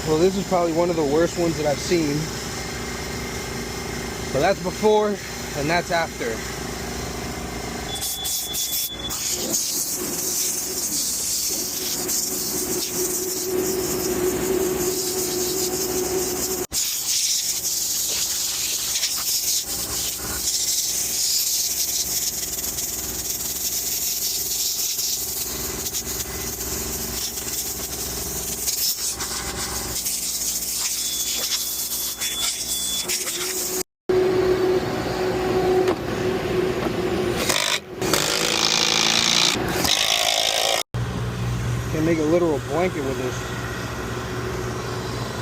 Well, this is probably one of the worst ones that I've seen. So that's before and that's after. Can make a literal blanket with this.